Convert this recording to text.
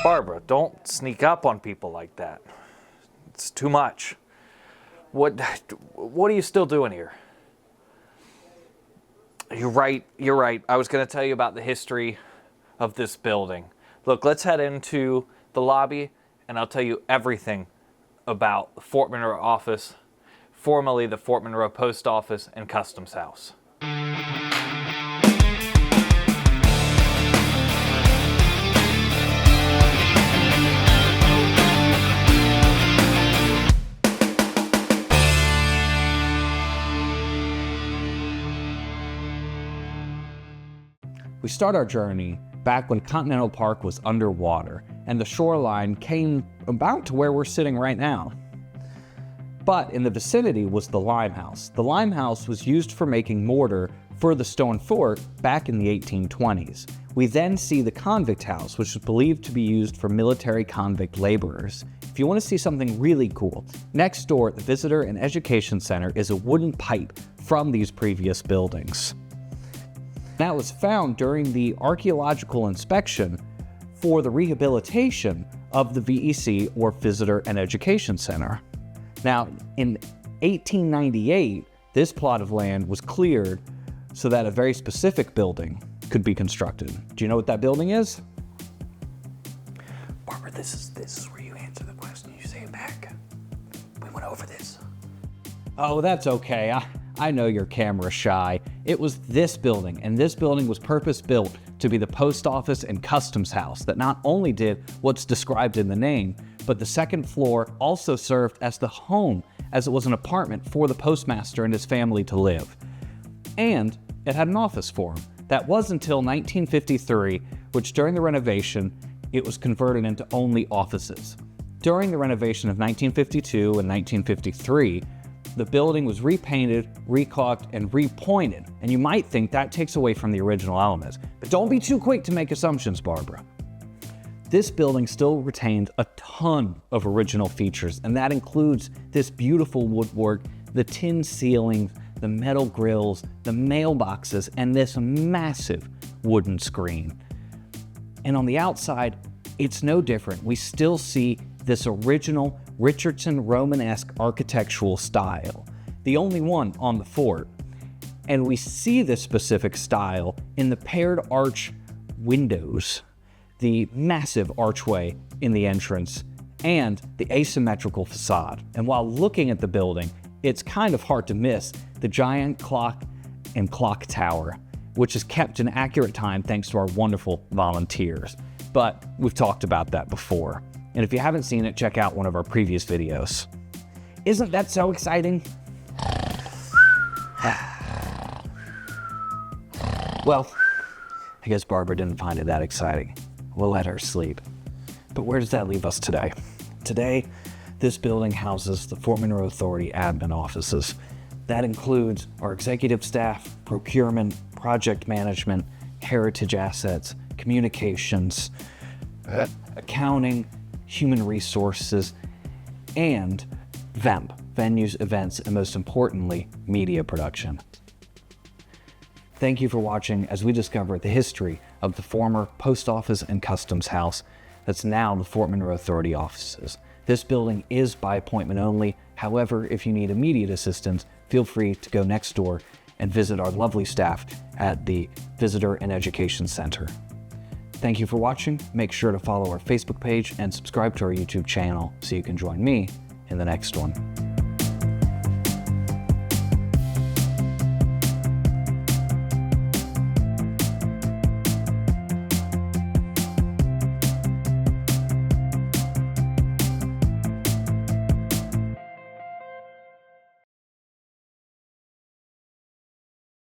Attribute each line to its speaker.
Speaker 1: Barbara, don't sneak up on people like that. It's too much. What are you still doing here? You're right. I was going to tell you about the history of this building. Look, let's head into the lobby and I'll tell you everything about the Fort Monroe office, formerly the Fort Monroe Post Office and Customs House.
Speaker 2: We start our journey back when Continental Park was underwater and the shoreline came about to where we're sitting right now. But in the vicinity was the Limehouse. The Limehouse was used for making mortar for the stone fort back in the 1820s. We then see the Convict House, which is believed to be used for military convict laborers. If you want to see something really cool, next door at the Visitor and Education Center is a wooden pipe from these previous buildings. That was found during the archaeological inspection for the rehabilitation of the VEC, or Visitor and Education Center. Now, in 1898, this plot of land was cleared so that a very specific building could be constructed. Do you know what that building is?
Speaker 1: Barbara, this is where you answer the question. You say it back. We went over this.
Speaker 2: Oh, that's okay. I know you're camera shy. It was this building, and this building was purpose-built to be the post office and customs house that not only did what's described in the name, but the second floor also served as the home, as it was an apartment for the postmaster and his family to live. And it had an office for him. That was until 1953, which during the renovation, it was converted into only offices. During the renovation of 1952 and 1953, the building was repainted, recaulked, and repointed. And you might think that takes away from the original elements. But don't be too quick to make assumptions, Barbara. This building still retained a ton of original features, and that includes this beautiful woodwork, the tin ceilings, the metal grills, the mailboxes, and this massive wooden screen. And on the outside, it's no different. We still see this original Richardson Romanesque architectural style, the only one on the fort. And we see this specific style in the paired arch windows, the massive archway in the entrance, and the asymmetrical facade. And while looking at the building, it's kind of hard to miss the giant clock and clock tower, which is kept in accurate time thanks to our wonderful volunteers. But we've talked about that before. And if you haven't seen it, check out one of our previous videos. Isn't that so exciting? Well, I guess Barbara didn't find it that exciting. We'll let her sleep. But where does that leave us today? Today, this building houses the Fort Monroe Authority admin offices. That includes our executive staff, procurement, project management, heritage assets, communications, accounting, human resources, and VEMP, venues, events, and most importantly, media production. Thank you for watching as we discover the history of the former Post Office and Customs House that's now the Fort Monroe Authority Offices. This building is by appointment only. However, if you need immediate assistance, feel free to go next door and visit our lovely staff at the Visitor and Education Center. Thank you for watching. Make sure to follow our Facebook page and subscribe to our YouTube channel so you can join me in the next one.